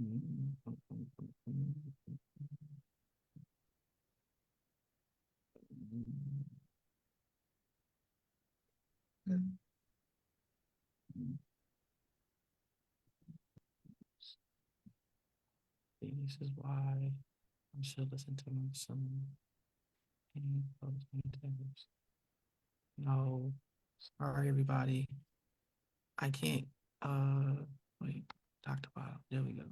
This is why I should listen to some no. Sorry, everybody. I can't. Wait. Dr. Bob. There we go.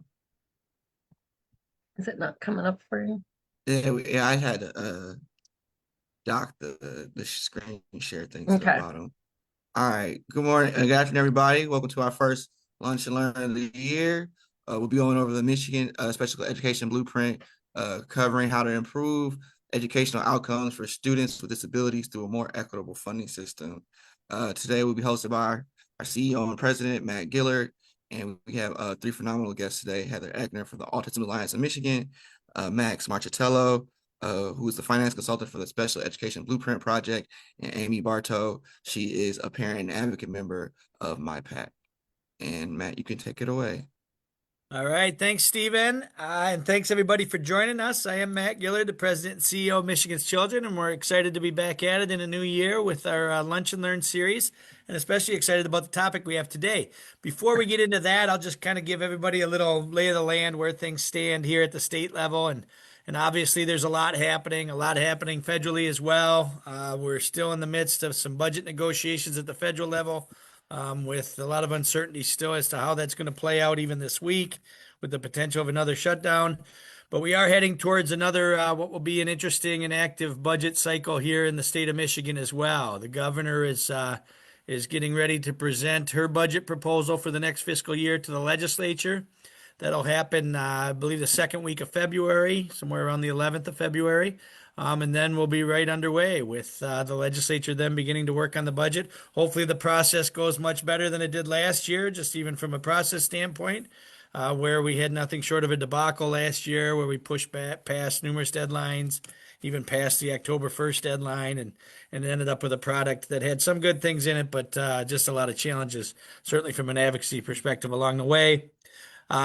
Is it not coming up for you? Yeah, I had dock the screen share thing to the bottom. All right. Good morning. Good afternoon, everybody. Welcome to our first Lunch and Learn of the year. We'll be going over the Michigan Special Education Blueprint, covering how to improve educational outcomes for students with disabilities through a more equitable funding system. Today, we'll be hosted by our CEO and President, Matt Gillard, and we have three phenomenal guests today: Heather Eckner from the Autism Alliance of Michigan, Max Marchitello, who is the finance consultant for the Special Education Blueprint Project, and Amy Bartow. She is a parent and advocate member of MyPAC. And Matt, you can take it away. All right. Thanks, Stephen. And thanks, everybody, for joining us. I am Matt Gillard, the President and CEO of Michigan's Children, and we're excited to be back at it in a new year with our Lunch and Learn series, and especially excited about the topic we have today. Before we get into that, I'll just kind of give everybody a little lay of the land where things stand here at the state level. And obviously, there's a lot happening federally as well. We're still in the midst of some budget negotiations at the federal level, with a lot of uncertainty still as to how that's going to play out even this week with the potential of another shutdown. But we are heading towards another, what will be an interesting and active budget cycle here in the state of Michigan as well. The governor is getting ready to present her budget proposal for the next fiscal year to the legislature. That'll happen, I believe, the second week of February, somewhere around the 11th of February. And then we'll be right underway with the legislature then beginning to work on the budget. Hopefully the process goes much better than it did last year, just even from a process standpoint, where we had nothing short of a debacle last year, where we pushed back past numerous deadlines, even past the October 1st deadline, and ended up with a product that had some good things in it, but just a lot of challenges, certainly from an advocacy perspective along the way.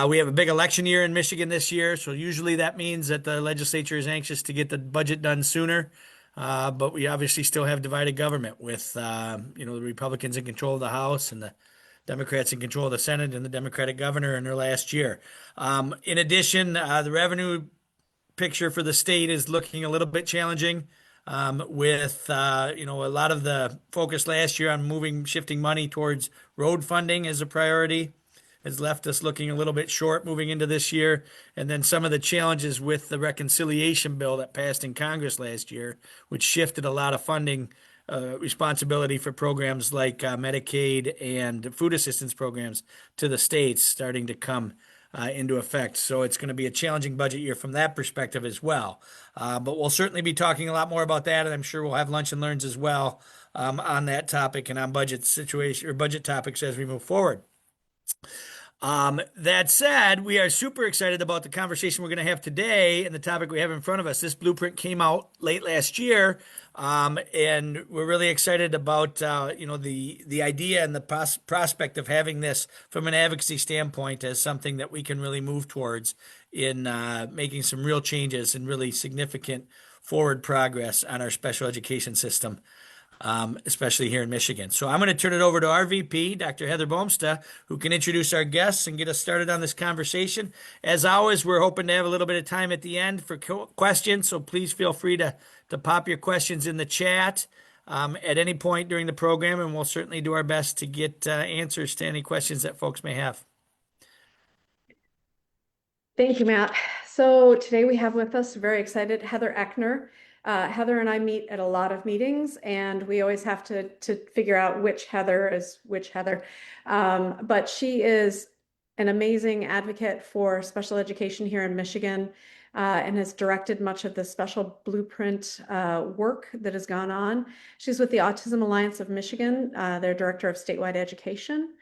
We have a big election year in Michigan this year, so usually that means that the legislature is anxious to get the budget done sooner. But we obviously still have divided government with, the Republicans in control of the House and the Democrats in control of the Senate and the Democratic governor in their last year. In addition, the revenue picture for the state is looking a little bit challenging. With a lot of the focus last year on shifting money towards road funding as a priority has left us looking a little bit short moving into this year. And then some of the challenges with the reconciliation bill that passed in Congress last year, which shifted a lot of funding responsibility for programs like Medicaid and food assistance programs to the states starting to come into effect. So it's going to be a challenging budget year from that perspective as well. But we'll certainly be talking a lot more about that, and I'm sure we'll have lunch and learns as well on that topic and on budget situation or budget topics as we move forward. That said, we are super excited about the conversation we're going to have today and the topic we have in front of us. This blueprint came out late last year, and we're really excited about the idea and the prospect of having this from an advocacy standpoint as something that we can really move towards in making some real changes and really significant forward progress on our special education system, especially here in Michigan. So I'm going to turn it over to our VP, Dr. Heather Boumsta, who can introduce our guests and get us started on this conversation. As always, we're hoping to have a little bit of time at the end for questions, so please feel free to pop your questions in the chat at any point during the program, and we'll certainly do our best to get answers to any questions that folks may have. Thank you, Matt. So today we have with us, very excited, Heather Eckner. Heather and I meet at a lot of meetings, and we always have to figure out which Heather is which Heather. But she is an amazing advocate for special education here in Michigan, and has directed much of the special blueprint work that has gone on. She's with the Autism Alliance of Michigan, their director of statewide education.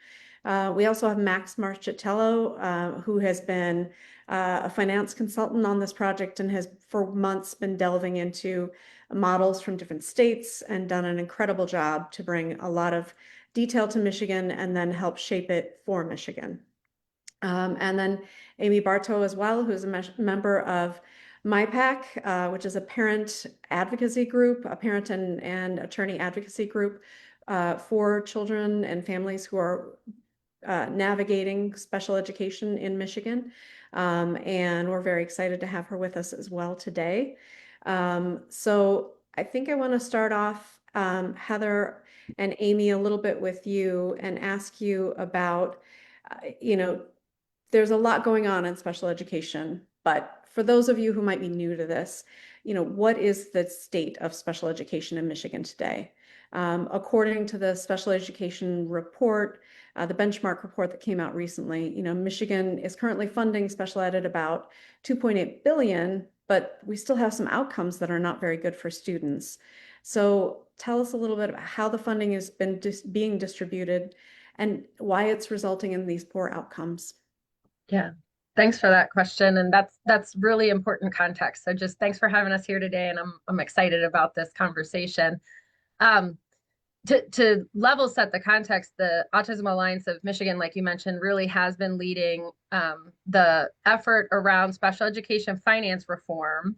We also have Max Marchitello, who has been a finance consultant on this project and has for months been delving into models from different states and done an incredible job to bring a lot of detail to Michigan and then help shape it for Michigan. And then Amy Bartow as well, who's a member of MyPAC, which is a parent advocacy group, a parent and attorney advocacy group for children and families who are navigating special education in Michigan. And we're very excited to have her with us as well today. So I think I want to start off, Heather and Amy, a little bit with you and ask you about, there's a lot going on in special education, but for those of you who might be new to this, what is the state of special education in Michigan today? According to the special education report, the benchmark report that came out recently, Michigan is currently funding special ed at about 2.8 billion, but we still have some outcomes that are not very good for students. So tell us a little bit about how the funding has been being distributed and why it's resulting in these poor outcomes. Yeah, thanks for that question. And that's really important context. So just thanks for having us here today. And I'm excited about this conversation. To level set the context, the Autism Alliance of Michigan, like you mentioned, really has been leading the effort around special education finance reform.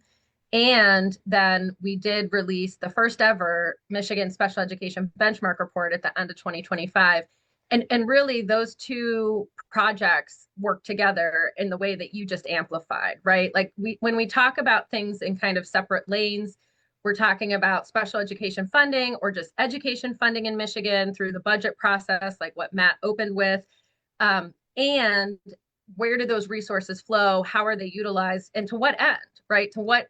And then we did release the first ever Michigan Special Education Benchmark Report at the end of 2025. And really those two projects work together in the way that you just amplified, right? Like when we talk about things in kind of separate lanes, we're talking about special education funding or just education funding in Michigan through the budget process, like what Matt opened with. And where do those resources flow? How are they utilized? And to what end, right? To what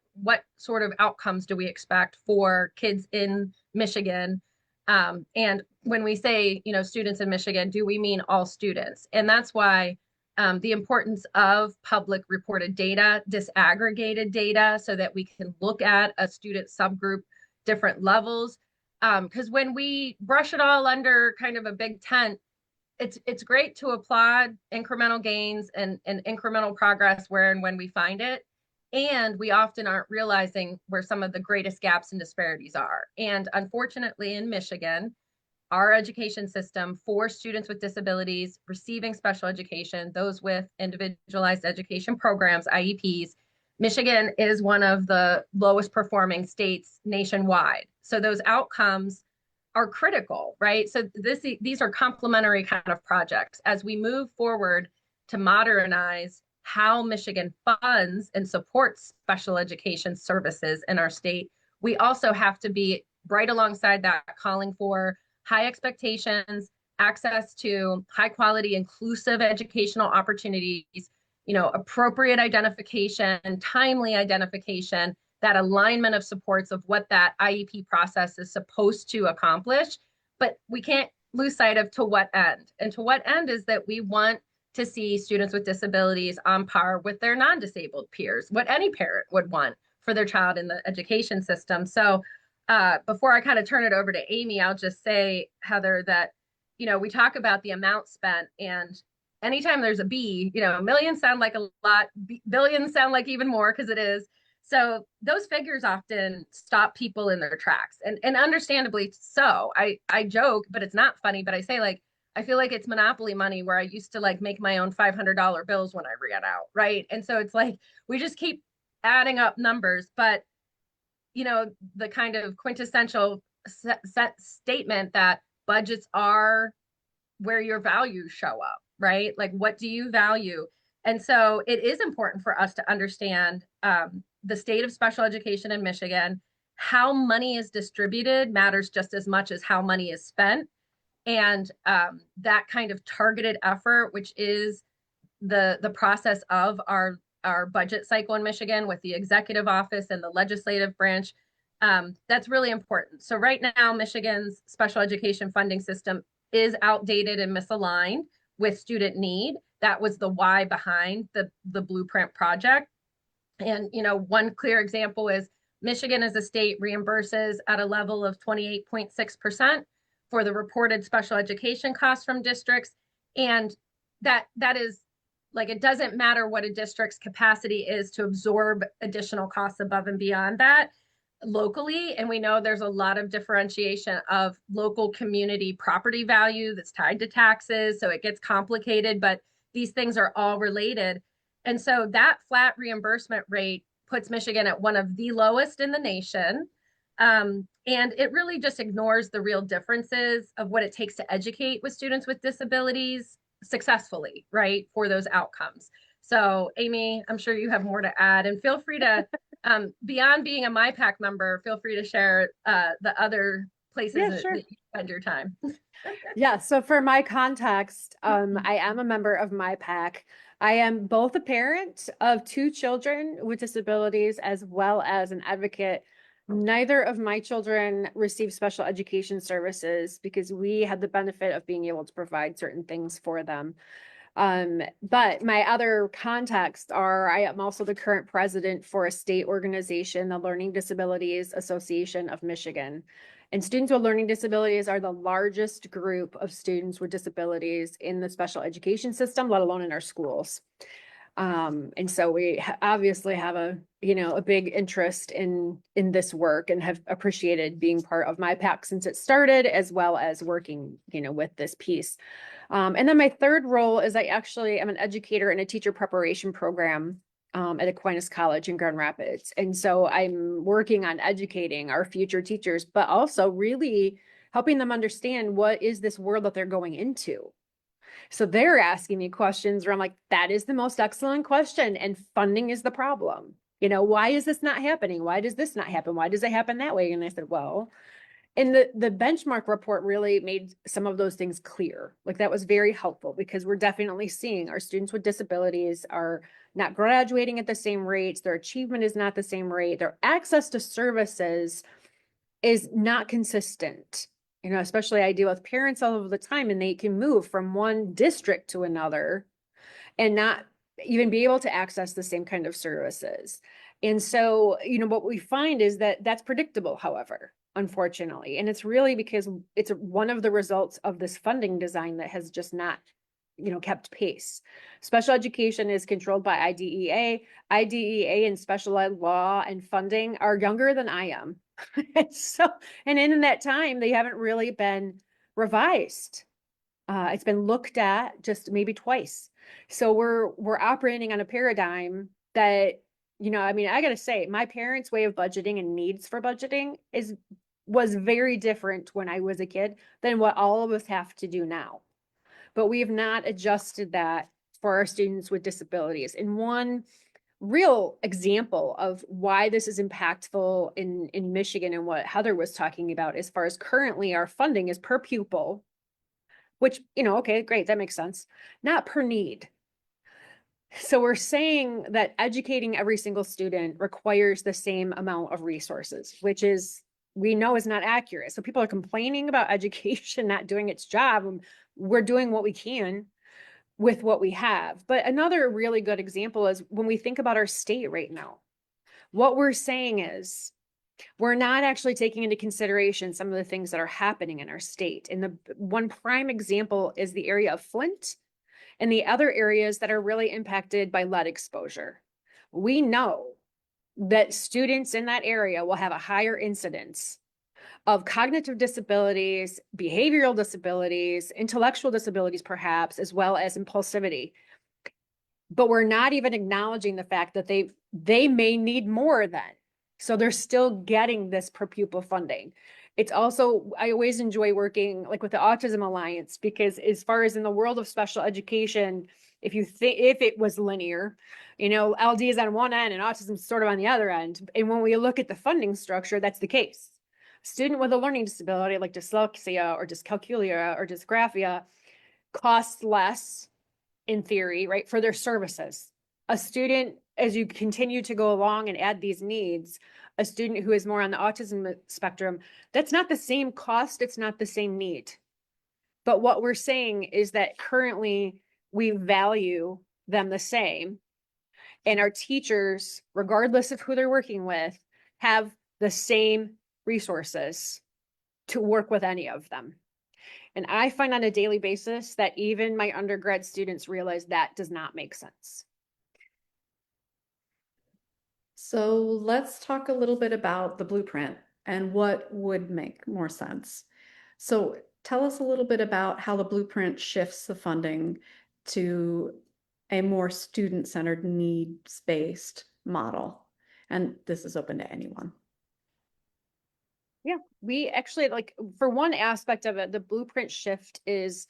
sort of outcomes do we expect for kids in Michigan? And when we say, students in Michigan, do we mean all students? And that's why the importance of public reported data, disaggregated data, so that we can look at a student subgroup, different levels. Because when we brush it all under kind of a big tent, it's great to applaud incremental gains and incremental progress where and when we find it. And we often aren't realizing where some of the greatest gaps and disparities are. And unfortunately, in Michigan, our education system for students with disabilities receiving special education, those with individualized education programs, IEPs, Michigan is one of the lowest performing states nationwide. So those outcomes are critical, right? So these are complementary kind of projects. As we move forward to modernize how Michigan funds and supports special education services in our state, we also have to be right alongside that, calling for high expectations, access to high quality, inclusive educational opportunities, appropriate identification, timely identification, that alignment of supports of what that IEP process is supposed to accomplish. But we can't lose sight of to what end. And to what end is that we want to see students with disabilities on par with their non-disabled peers, what any parent would want for their child in the education system. So before I kind of turn it over to Amy, I'll just say, Heather, that, we talk about the amount spent, and anytime there's a B, millions sound like a lot, billions sound like even more, because it is. So those figures often stop people in their tracks, and understandably so. I joke, but it's not funny, but I say, like, I feel like it's monopoly money where I used to like make my own $500 bills when I ran out, right? And so it's like, we just keep adding up numbers, but the kind of quintessential set statement that budgets are where your values show up, right? Like, what do you value? And so it is important for us to understand the state of special education in Michigan. How money is distributed matters just as much as how money is spent. And that kind of targeted effort, which is the process of our budget cycle in Michigan with the executive office and the legislative branch, that's really important. So right now, Michigan's special education funding system is outdated and misaligned with student need. That was the why behind the Blueprint project. And, one clear example is Michigan as a state reimburses at a level of 28.6% for the reported special education costs from districts. And that is, like, it doesn't matter what a district's capacity is to absorb additional costs above and beyond that locally. And we know there's a lot of differentiation of local community property value that's tied to taxes. So it gets complicated, but these things are all related. And so that flat reimbursement rate puts Michigan at one of the lowest in the nation. And it really just ignores the real differences of what it takes to educate with students with disabilities successfully, right, for those outcomes. So, Amy, I'm sure you have more to add, and feel free to, beyond being a MyPAC member, feel free to share the other places that you spend your time. Yeah, so for my context, I am a member of MyPAC. I am both a parent of 2 children with disabilities as well as an advocate. Neither of my children receive special education services because we had the benefit of being able to provide certain things for them. But my other contexts are, I am also the current president for a state organization, the Learning Disabilities Association of Michigan. And students with learning disabilities are the largest group of students with disabilities in the special education system, let alone in our schools. And so we obviously have a big interest in this work and have appreciated being part of MyPAC since it started, as well as working, with this piece. And then my third role is I actually am an educator in a teacher preparation program at Aquinas College in Grand Rapids. And so I'm working on educating our future teachers, but also really helping them understand what is this world that they're going into. So they're asking me questions where I'm like, that is the most excellent question. And funding is the problem. Why is this not happening? Why does this not happen? Why does it happen that way? And I said, well, and the benchmark report really made some of those things clear. Like that was very helpful because we're definitely seeing our students with disabilities are not graduating at the same rates. Their achievement is not the same rate. Their access to services is not consistent. Especially I deal with parents all of the time and they can move from one district to another and not even be able to access the same kind of services. And so, what we find is that that's predictable, however, unfortunately. And it's really because it's one of the results of this funding design that has just not, kept pace. Special education is controlled by IDEA. IDEA and special ed law and funding are younger than I am. And in that time, they haven't really been revised. It's been looked at just maybe twice. So we're operating on a paradigm that, I gotta say, my parents' way of budgeting and needs for budgeting was very different when I was a kid than what all of us have to do now. But we have not adjusted that for our students with disabilities. And one real example of why this is impactful in Michigan and what Heather was talking about, as far as currently our funding is per pupil, which, okay, great, that makes sense, not per need. So we're saying that educating every single student requires the same amount of resources, which we know is not accurate. So people are complaining about education not doing its job. We're doing what we can with what we have. But another really good example is when we think about our state right now, what we're saying is we're not actually taking into consideration some of the things that are happening in our state. And the one prime example is the area of Flint and the other areas that are really impacted by lead exposure. We know that students in that area will have a higher incidence of cognitive disabilities, behavioral disabilities, intellectual disabilities, perhaps, as well as impulsivity. But we're not even acknowledging the fact that they may need more then. So they're still getting this per pupil funding. It's also, I always enjoy working like with the Autism Alliance, because as far as in the world of special education, if it was linear, LD is on one end and autism is sort of on the other end. And when we look at the funding structure, that's the case. Student with a learning disability like dyslexia or dyscalculia or dysgraphia costs less in theory, right, for their services. A student, as you continue to go along and add these needs, a student who is more on the autism spectrum, that's not the same cost, it's not the same need. But what we're saying is that currently we value them the same, and our teachers, regardless of who they're working with, have the same resources to work with any of them. And I find on a daily basis that even my undergrad students realize that does not make sense. So let's talk a little bit about the blueprint and what would make more sense. So tell us a little bit about how the blueprint shifts the funding to a more student-centered, needs-based model. And this is open to anyone. Yeah, we actually, like, for one aspect of it, the blueprint shift is,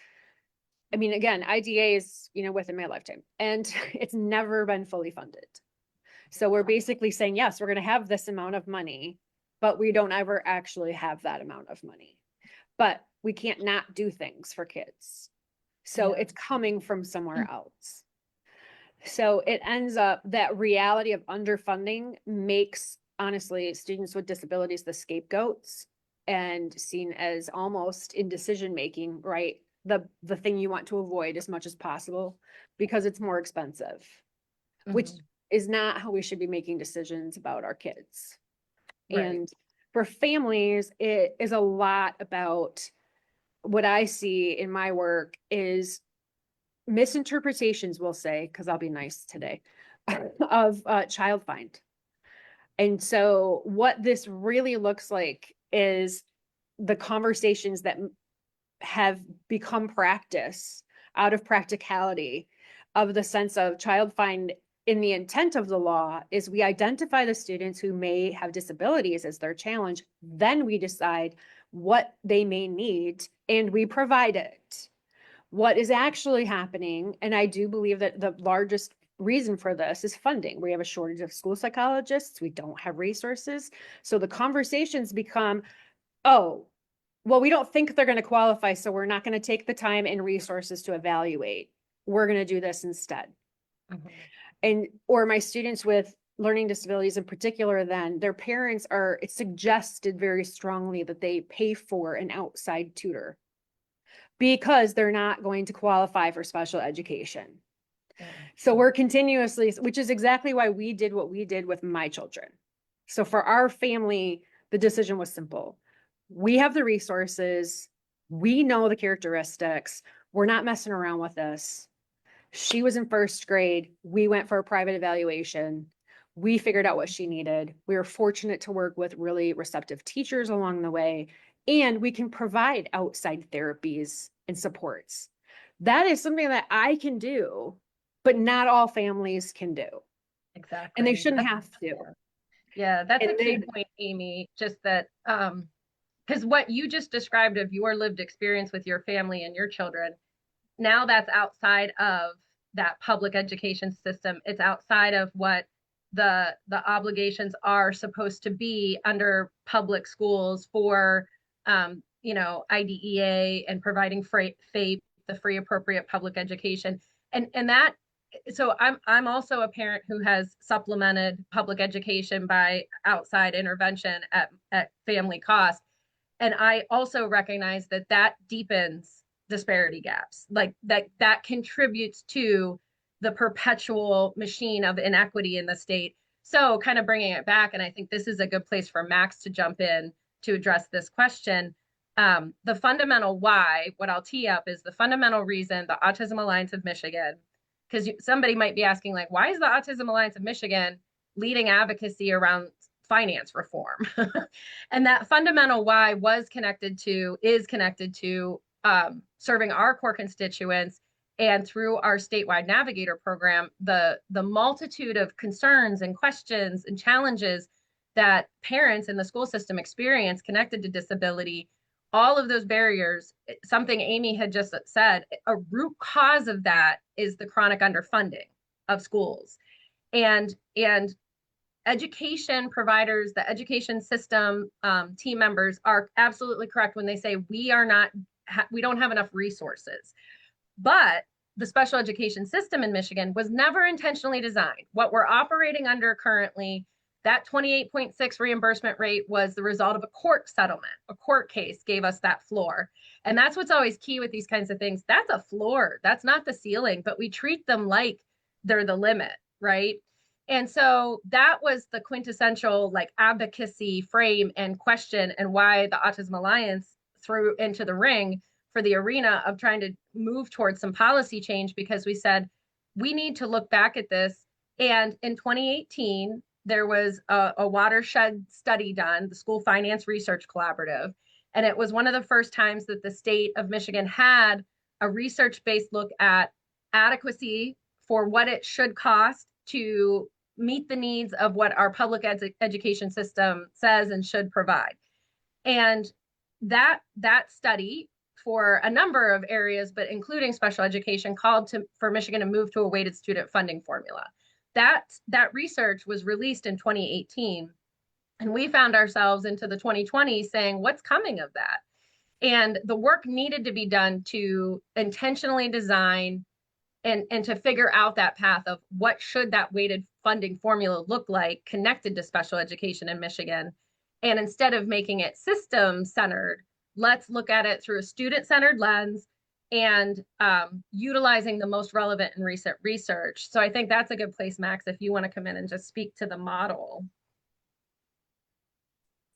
I mean, again, IDA is, within my lifetime, and it's never been fully funded. So we're basically saying, yes, we're going to have this amount of money, but we don't ever actually have that amount of money. But we can't not do things for kids. So it's coming from somewhere else. So it ends up that reality of underfunding makes, honestly, students with disabilities the scapegoats and seen as almost in decision making, right? The thing you want to avoid as much as possible because it's more expensive, which is not how we should be making decisions about our kids. Right. And for families, it is a lot about what I see in my work is misinterpretations, we'll say, because I'll be nice today, of child find. And so what this really looks like is the conversations that have become practice out of practicality of the sense of child find in the intent of the law is we identify the students who may have disabilities as their challenge, then we decide what they may need and we provide it. What is actually happening, and I do believe that the largest reason for this is funding. We have a shortage of school psychologists. We don't have resources. So the conversations become, oh, well, we don't think they're going to qualify, so we're not going to take the time and resources to evaluate. We're going to do this instead. And, or my students with learning disabilities in particular, then their parents are, it's suggested very strongly that they pay for an outside tutor because they're not going to qualify for special education. So we're continuously, which is exactly why we did what we did with my children. So for our family, the decision was simple. We have the resources. We know the characteristics. We're not messing around with this. She was in first grade. We went for a private evaluation. We figured out what she needed. We were fortunate to work with really receptive teachers along the way, and we can provide outside therapies and supports. That is something that I can do, but not all families can do. Exactly. And they shouldn't have to. Yeah, that's a key point, Amy, just that, because what you just described of your lived experience with your family and your children, now that's outside of that public education system. It's outside of what the obligations are supposed to be under public schools for, IDEA and providing FAPE, the free appropriate public education. And that, so I'm also a parent who has supplemented public education by outside intervention at family cost. And I also recognize that deepens disparity gaps, like that contributes to the perpetual machine of inequity in the state. So kind of bringing it back, and I think this is a good place for Max to jump in to address this question. The fundamental why, what I'll tee up is the fundamental reason the Autism Alliance of Michigan, because somebody might be asking, like, why is the Autism Alliance of Michigan leading advocacy around finance reform? And that fundamental why is connected to serving our core constituents, and through our statewide navigator program, the multitude of concerns and questions and challenges that parents in the school system experience connected to disability, all of those barriers, something Amy had just said, a root cause of that is the chronic underfunding of schools. And education providers, the education system team members are absolutely correct when they say we don't have enough resources. But the special education system in Michigan was never intentionally designed. What we're operating under currently, that 28.6 reimbursement rate was the result of a court settlement. A court case gave us that floor. And that's what's always key with these kinds of things. That's a floor. That's not the ceiling, but we treat them like they're the limit, right? And so that was the quintessential like advocacy frame and question, and why the Autism Alliance threw into the ring for the arena of trying to move towards some policy change, because we said we need to look back at this. And in 2018, there was a watershed study done, the School Finance Research Collaborative. And it was one of the first times that the state of Michigan had a research-based look at adequacy for what it should cost to meet the needs of what our public education system says and should provide. And that study, for a number of areas, but including special education, called for Michigan to move to a weighted student funding formula. That research was released in 2018, and we found ourselves into the 2020s saying, what's coming of that? And the work needed to be done to intentionally design and to figure out that path of what should that weighted funding formula look like connected to special education in Michigan. And instead of making it system centered, let's look at it through a student centered lens and utilizing the most relevant and recent research. So I think that's a good place, Max, if you want to come in and just speak to the model.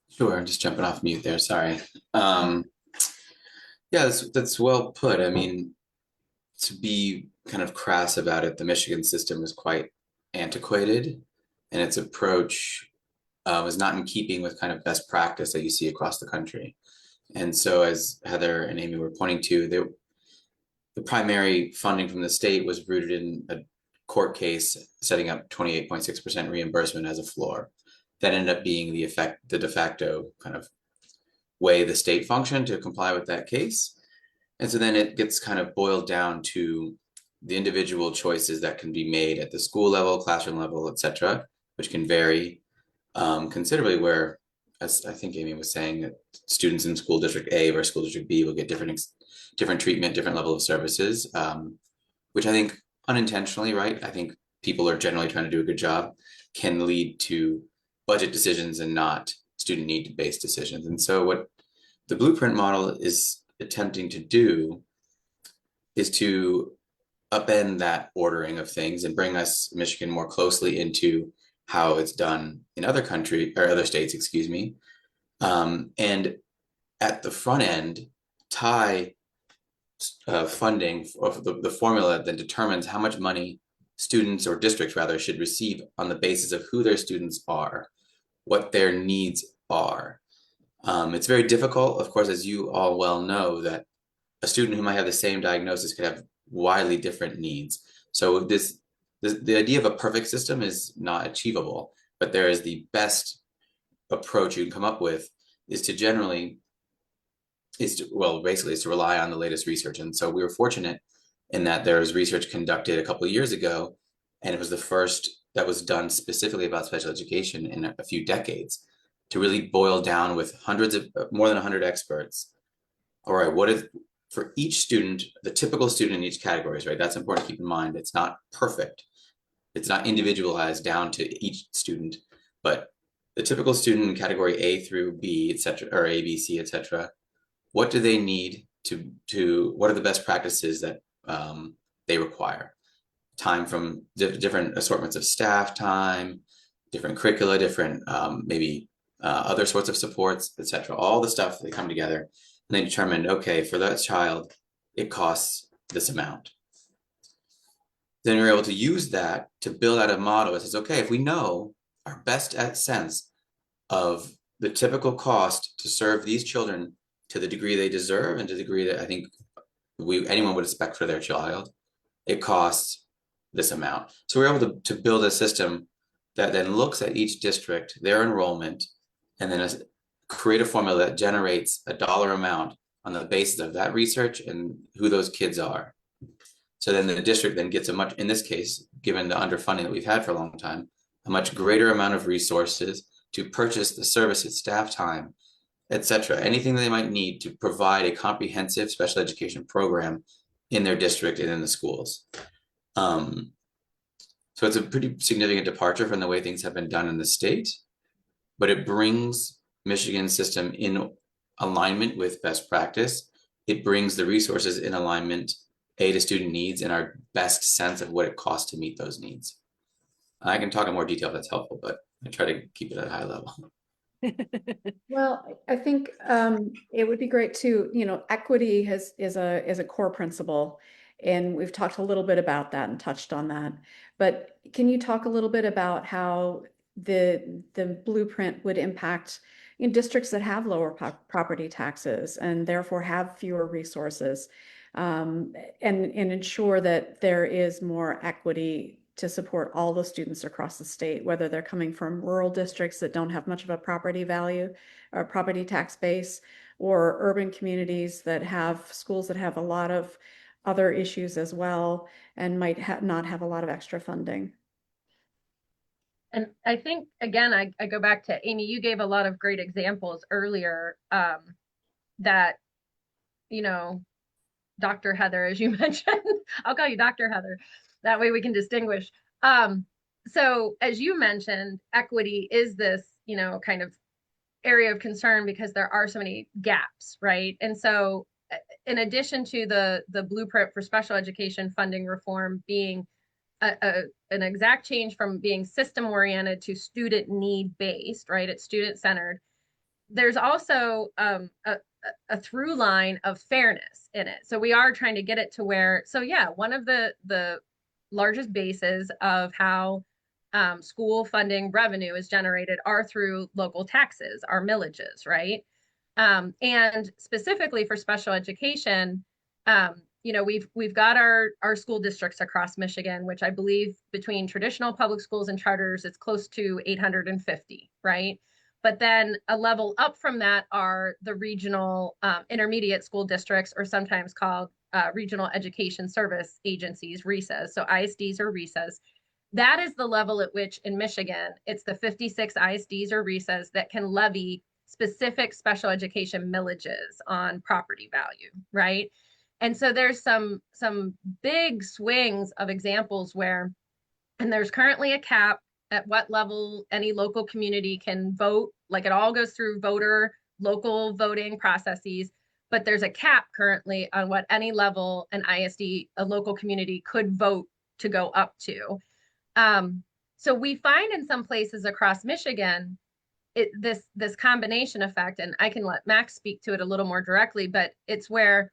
Sure, I'm just jumping off mute there, sorry. Yeah, that's well put. I mean, to be kind of crass about it, the Michigan system is quite antiquated, and its approach was not in keeping with kind of best practice that you see across the country. And so, as Heather and Amy were pointing to, the primary funding from the state was rooted in a court case setting up 28.6% reimbursement as a floor. That ended up being the de facto kind of way the state functioned to comply with that case. And so then it gets kind of boiled down to the individual choices that can be made at the school level, classroom level, et cetera, which can vary considerably, where, as I think Amy was saying, that students in school district A versus school district B will get different treatment, different level of services, which I think unintentionally, right? I think people are generally trying to do a good job, can lead to budget decisions and not student need-based decisions. And so what the blueprint model is attempting to do is to upend that ordering of things and bring us, Michigan, more closely into how it's done in other countries or other states, excuse me. And at the front end, tie funding of the formula that determines how much money students, or districts rather, should receive on the basis of who their students are, what their needs are. It's very difficult, of course, as you all well know, that a student who might have the same diagnosis could have widely different needs. So the idea of a perfect system is not achievable, but there is the best approach you can come up with is to rely on the latest research. And so we were fortunate in that there was research conducted a couple of years ago, and it was the first that was done specifically about special education in a few decades, to really boil down with more than 100 experts. All right, what is, for each student, the typical student in each category, right? That's important to keep in mind. It's not perfect. It's not individualized down to each student, but the typical student in category A through B, et cetera, or A, B, C, et cetera, what do they need what are the best practices that they require? Time from different assortments of staff time, different curricula, different maybe other sorts of supports, et cetera. All the stuff, they come together and they determine, okay, for that child, it costs this amount. Then you're able to use that to build out a model that says, okay, if we know our best sense of the typical cost to serve these children to the degree they deserve and to the degree that I think anyone would expect for their child, it costs this amount. So we're able to build a system that then looks at each district, their enrollment, and then create a formula that generates a dollar amount on the basis of that research and who those kids are. So then the district then gets in this case, given the underfunding that we've had for a long time, a much greater amount of resources to purchase the services, staff time, et cetera, anything they might need to provide a comprehensive special education program in their district and in the schools. So it's a pretty significant departure from the way things have been done in the state, but it brings Michigan's system in alignment with best practice. It brings the resources in alignment, to student needs and our best sense of what it costs to meet those needs. I can talk in more detail if that's helpful, but I try to keep it at a high level. Well, I think it would be great to, equity is a core principle, and we've talked a little bit about that and touched on that. But can you talk a little bit about how the blueprint would impact districts that have lower property taxes and therefore have fewer resources? and ensure that there is more equity to support all the students across the state, whether they're coming from rural districts that don't have much of a property value or property tax base, or urban communities that have schools that have a lot of other issues as well and might not have a lot of extra funding. And I think, again, I go back to Amy, you gave a lot of great examples earlier that, you know, Dr. Heather, as you mentioned, I'll call you Dr. Heather. That way we can distinguish. So as you mentioned, equity is this, you know, kind of area of concern because there are so many gaps, right? And so in addition to the blueprint for special education funding reform being an exact change from being system oriented to student need based, right? It's student centered. There's also a through line of fairness in it. So we are trying to get it to where, so yeah, one of the largest bases of how school funding revenue is generated are through local taxes, our millages, right? And specifically for special education, you know, we've got our school districts across Michigan, which I believe between traditional public schools and charters, it's close to 850, right? But then a level up from that are the regional intermediate school districts, or sometimes called regional education service agencies, RESAs. So ISDs or RESAs. That is the level at which in Michigan, it's the 56 ISDs or RESAs that can levy specific special education millages on property value, right? And so there's some big swings of examples where, and there's currently a cap at what level any local community can vote. Like it all goes through local voting processes, but there's a cap currently on what any level an ISD, a local community, could vote to go up to. So we find in some places across Michigan, this combination effect, and I can let Max speak to it a little more directly, but it's where,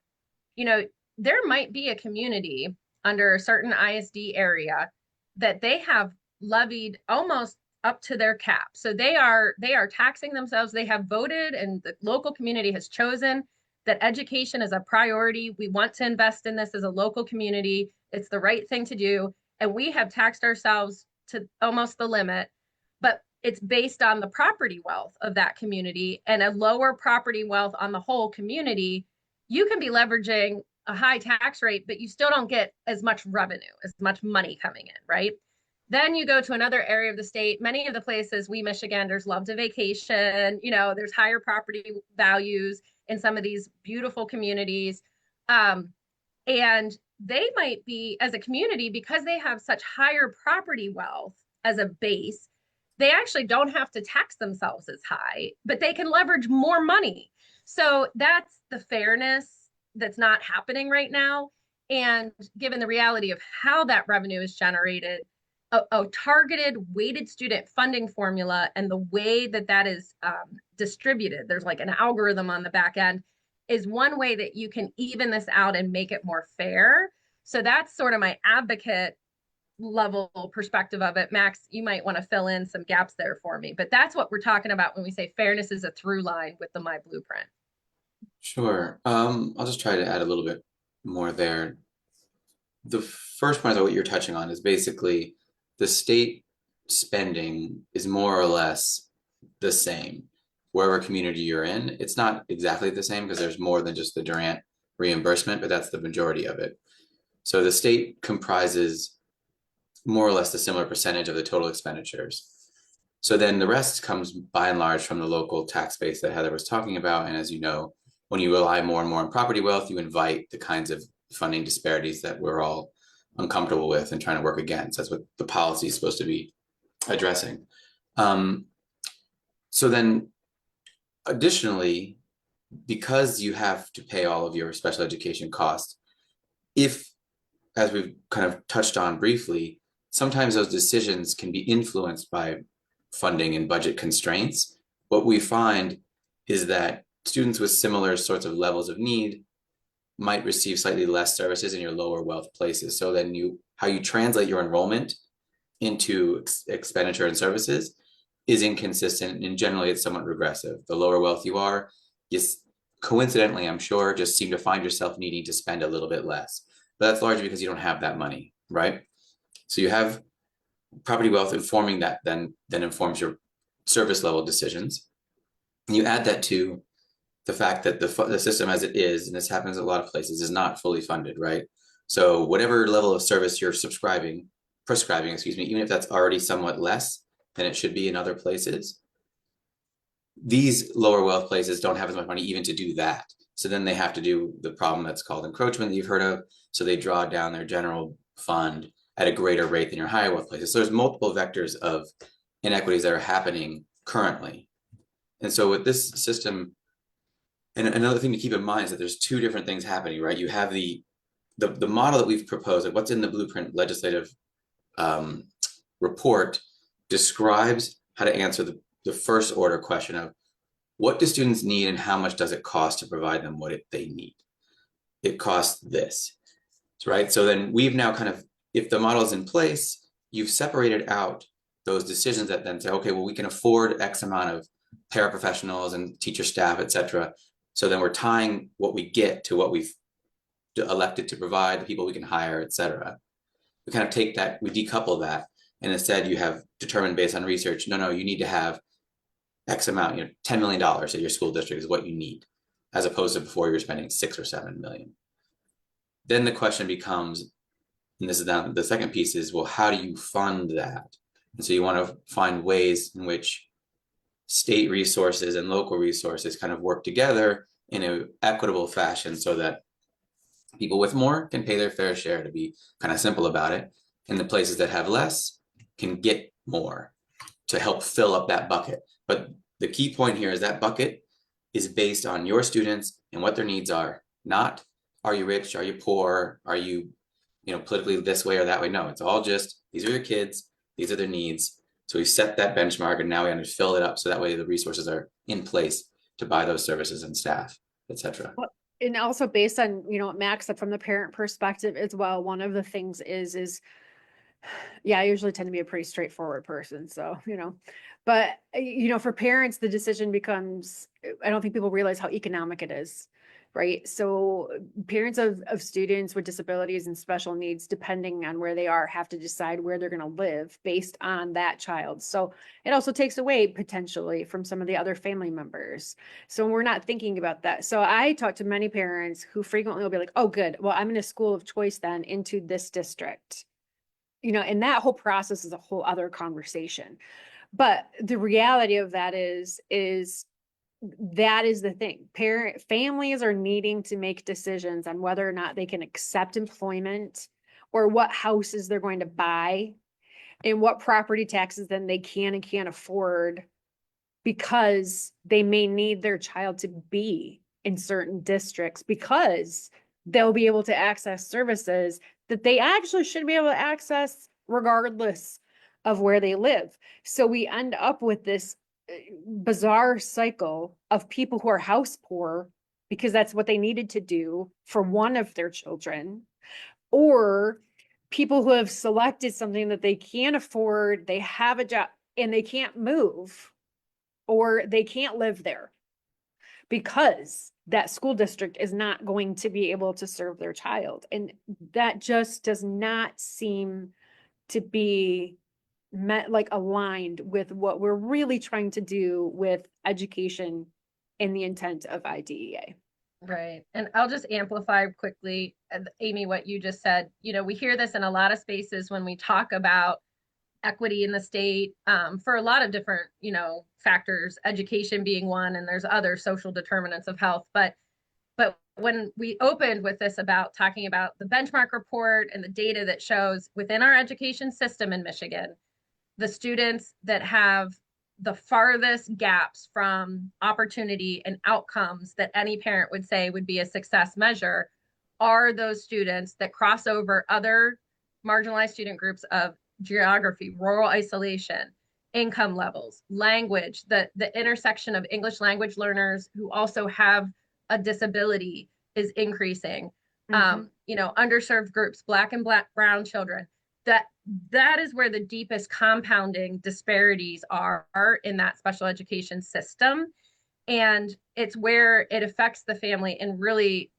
you know, there might be a community under a certain ISD area that they have levied almost up to their cap. So they are taxing themselves. They have voted, and the local community has chosen that education is a priority. We want to invest in this as a local community. It's the right thing to do. And we have taxed ourselves to almost the limit, but it's based on the property wealth of that community, and a lower property wealth on the whole community. You can be leveraging a high tax rate, but you still don't get as much revenue, as much money coming in, right? Then you go to another area of the state. Many of the places we Michiganders love to vacation, you know, there's higher property values in some of these beautiful communities. And they might be, as a community, because they have such higher property wealth as a base, they actually don't have to tax themselves as high, but they can leverage more money. So that's the fairness that's not happening right now. And given the reality of how that revenue is generated, a targeted weighted student funding formula and the way that is distributed, there's like an algorithm on the back end, is one way that you can even this out and make it more fair. So that's sort of my advocate level perspective of it. Max, you might want to fill in some gaps there for me, but that's what we're talking about when we say fairness is a through line with the My Blueprint. Sure. I'll just try to add a little bit more there. The first point of what you're touching on is basically the state spending is more or less the same wherever community you're in. It's not exactly the same because there's more than just the Durant reimbursement, but that's the majority of it. So the state comprises more or less the similar percentage of the total expenditures. So then the rest comes by and large from the local tax base that Heather was talking about. And as you know, when you rely more and more on property wealth, you invite the kinds of funding disparities that we're all uncomfortable with and trying to work against. That's what the policy is supposed to be addressing. So then additionally, because you have to pay all of your special education costs, if, as we've kind of touched on briefly, sometimes those decisions can be influenced by funding and budget constraints. What we find is that students with similar sorts of levels of need might receive slightly less services in your lower wealth places. So then how you translate your enrollment into expenditure and services is inconsistent, and generally it's somewhat regressive. The lower wealth you are, coincidentally, I'm sure, just seem to find yourself needing to spend a little bit less. But that's largely because you don't have that money, right? So you have property wealth informing that, then informs your service level decisions. And you add that to the fact that the system as it is, and this happens in a lot of places, is not fully funded, right? So whatever level of service you're prescribing, even if that's already somewhat less than it should be in other places, these lower wealth places don't have as much money even to do that. So then they have to do the problem that's called encroachment that you've heard of. So they draw down their general fund at a greater rate than your higher wealth places. So there's multiple vectors of inequities that are happening currently. And so with this system, and another thing to keep in mind is that there's two different things happening, right? You have the model that we've proposed, like what's in the blueprint legislative report, describes how to answer the first order question of what do students need and how much does it cost to provide them what they need? It costs this, right? So then we've now kind of, if the model is in place, you've separated out those decisions that then say, okay, well, we can afford X amount of paraprofessionals and teacher staff, et cetera. So then we're tying what we get to what we've elected to provide, the people we can hire, et cetera. We kind of take that, we decouple that, and instead you have determined based on research, no, you need to have X amount, $10 million at your school district is what you need, as opposed to before you're spending 6 or 7 million. Then the question becomes, and this is now the second piece is, well, how do you fund that? And so you want to find ways in which state resources and local resources kind of work together in an equitable fashion so that people with more can pay their fair share, to be kind of simple about it. And the places that have less can get more to help fill up that bucket. But the key point here is that bucket is based on your students and what their needs are, not are you rich, are you poor, are you, politically this way or that way. No, it's all just, these are your kids, these are their needs. So we set that benchmark and now we have to fill it up so that way the resources are in place to buy those services and staff, et cetera. And also based on, Max said from the parent perspective as well, one of the things is yeah, I usually tend to be a pretty straightforward person. So, but, for parents, the decision becomes, I don't think people realize how economic it is, right? So parents of students with disabilities and special needs, depending on where they are, have to decide where they're going to live based on that child. So it also takes away potentially from some of the other family members. So we're not thinking about that. So I talk to many parents who frequently will be like, oh, good. Well, I'm in a school of choice then into this district. And that whole process is a whole other conversation. But the reality of that is that is the thing. Families are needing to make decisions on whether or not they can accept employment or what houses they're going to buy and what property taxes then they can and can't afford, because they may need their child to be in certain districts because they'll be able to access services that they actually should be able to access regardless of where they live. So we end up with this bizarre cycle of people who are house poor because that's what they needed to do for one of their children, or people who have selected something that they can't afford, they have a job and they can't move, or they can't live there because that school district is not going to be able to serve their child. And that just does not seem to be aligned with what we're really trying to do with education and the intent of IDEA. Right. And I'll just amplify quickly, Amy, what you just said. We hear this in a lot of spaces when we talk about equity in the state, for a lot of different, factors, education being one, and there's other social determinants of health. But when we opened with this about talking about the benchmark report and the data that shows within our education system in Michigan, the students that have the farthest gaps from opportunity and outcomes that any parent would say would be a success measure are those students that cross over other marginalized student groups of geography, rural isolation, income levels, language, the intersection of English language learners who also have a disability is increasing. Underserved groups, Black and brown children. That is where the deepest compounding disparities are in that special education system. And it's where it affects the family in really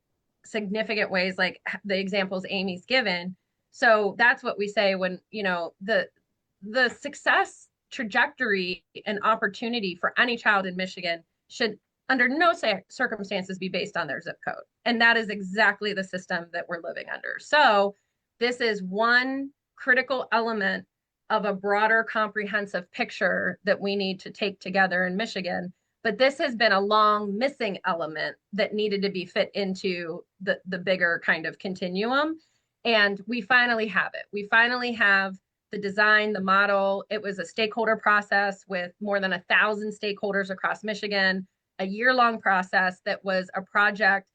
significant ways, like the examples Amy's given. So that's what we say when, the success trajectory and opportunity for any child in Michigan should under no circumstances be based on their zip code. And that is exactly the system that we're living under. So this is one critical element of a broader comprehensive picture that we need to take together in Michigan. But this has been a long missing element that needed to be fit into the bigger kind of continuum. And we finally have it. We finally have the design, the model. It was a stakeholder process with more than 1,000 stakeholders across Michigan, a year-long process that was a project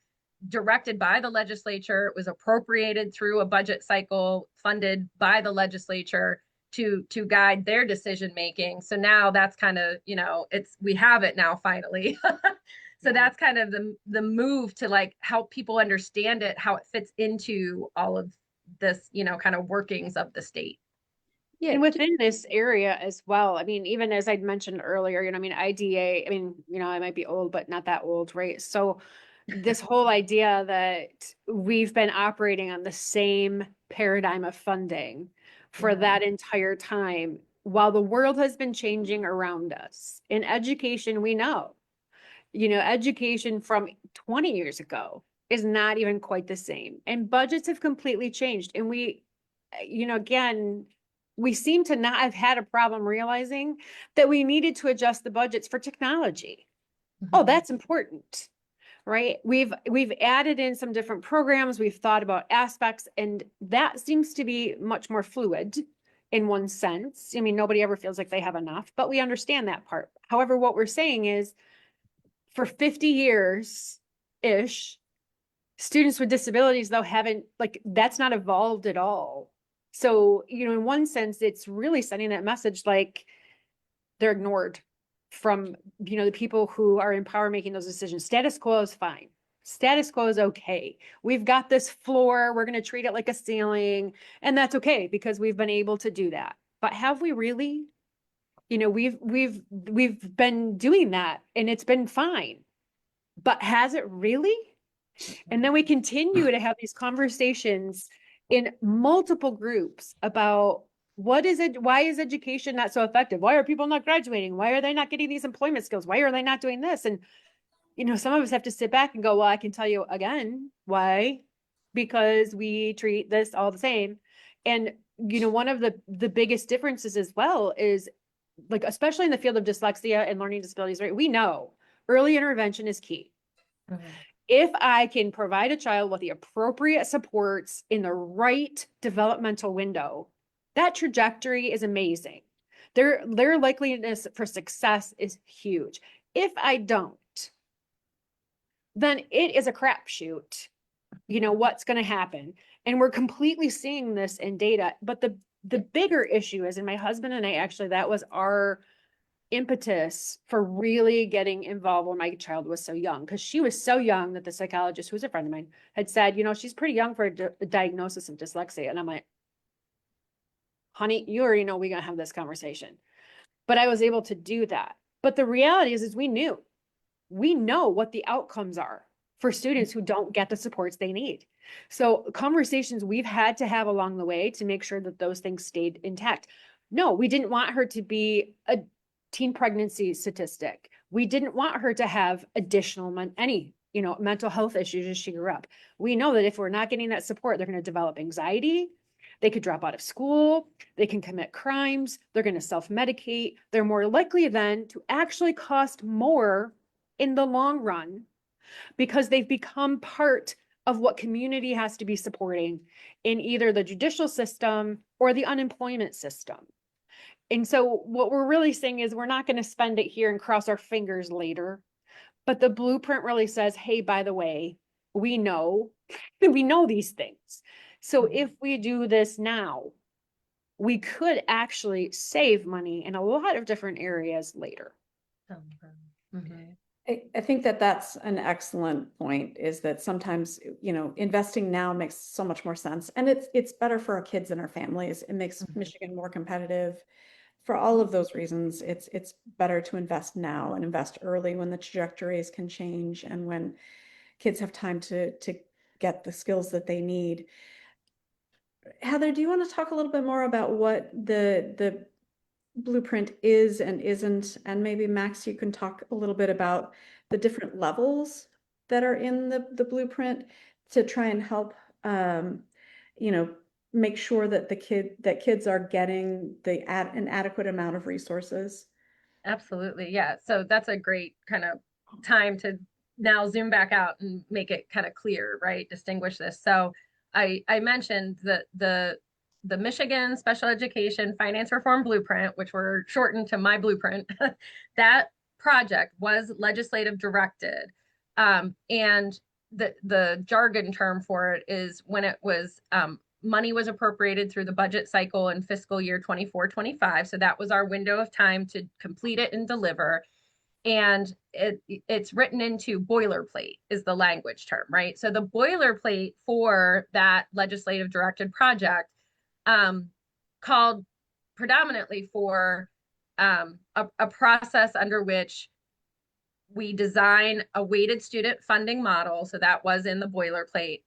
directed by the legislature. It was appropriated through a budget cycle funded by the legislature to guide their decision making. So now that's kind of, we have it now finally. So that's kind of the move to like help people understand it, how it fits into all of this, kind of workings of the state. Yeah. And within this area as well, I mean, even as I'd mentioned earlier, IDA, I might be old, but not that old, right? So this whole idea that we've been operating on the same paradigm of funding for that entire time, while the world has been changing around us. In education, we know, education from 20 years ago is not even quite the same. And budgets have completely changed. And we, again, we seem to not have had a problem realizing that we needed to adjust the budgets for technology. Oh, that's important, right? We've added in some different programs. We've thought about aspects, and that seems to be much more fluid in one sense. I mean, nobody ever feels like they have enough, but we understand that part. However, what we're saying is for 50 years-ish, students with disabilities, though, haven't, that's not evolved at all. So, in one sense, it's really sending that message like they're ignored from, the people who are in power making those decisions. Status quo is fine. Status quo is okay. We've got this floor. We're going to treat it like a ceiling. And that's okay because we've been able to do that. But have we really? We've been doing that and it's been fine. But has it really? And then we continue to have these conversations in multiple groups about why is education not so effective? Why are people not graduating? Why are they not getting these employment skills? Why are they not doing this? And, some of us have to sit back and go, well, I can tell you again, why? Because we treat this all the same. And, one of the biggest differences as well is especially in the field of dyslexia and learning disabilities, right? We know early intervention is key. If I can provide a child with the appropriate supports in the right developmental window, that trajectory is amazing. Their likeliness for success is huge. If I don't, then it is a crapshoot, what's going to happen. And we're completely seeing this in data. But the bigger issue is, and my husband and I actually, that was our impetus for really getting involved when my child was so young, because she was so young that the psychologist, who's a friend of mine, had said, she's pretty young for a diagnosis of dyslexia. And I'm like, honey, you already know we're going to have this conversation. But I was able to do that. But the reality is we know what the outcomes are for students who don't get the supports they need. So conversations we've had to have along the way to make sure that those things stayed intact. No, we didn't want her to be a teen pregnancy statistic. We didn't want her to have additional mental health issues as she grew up. We know that if we're not getting that support, they're going to develop anxiety. They could drop out of school. They can commit crimes. They're going to self-medicate. They're more likely then to actually cost more in the long run because they've become part of what community has to be supporting in either the judicial system or the unemployment system. And so what we're really saying is we're not going to spend it here and cross our fingers later. But the blueprint really says, hey, by the way, we know these things. So if we do this now, we could actually save money in a lot of different areas later. I think that that's an excellent point, is that sometimes, investing now makes so much more sense. And it's better for our kids and our families. It makes Michigan more competitive for all of those reasons, it's better to invest now and invest early when the trajectories can change and when kids have time to get the skills that they need. Heather, do you want to talk a little bit more about what the blueprint is and isn't? And maybe Max, you can talk a little bit about the different levels that are in the blueprint to try and help, you know, make sure that kids are getting an adequate amount of resources. Absolutely. Yeah. So that's a great kind of time to now zoom back out and make it kind of clear, right? Distinguish this. So I mentioned the Michigan Special Education Finance Reform Blueprint, which were shortened to My Blueprint. That project was legislative directed. And the jargon term for it is when it was money was appropriated through the budget cycle in fiscal year 24-25. So that was our window of time to complete it and deliver. And it's written into boilerplate is the language term, right? So the boilerplate for that legislative directed project called predominantly for a process under which we design a weighted student funding model. So that was in the boilerplate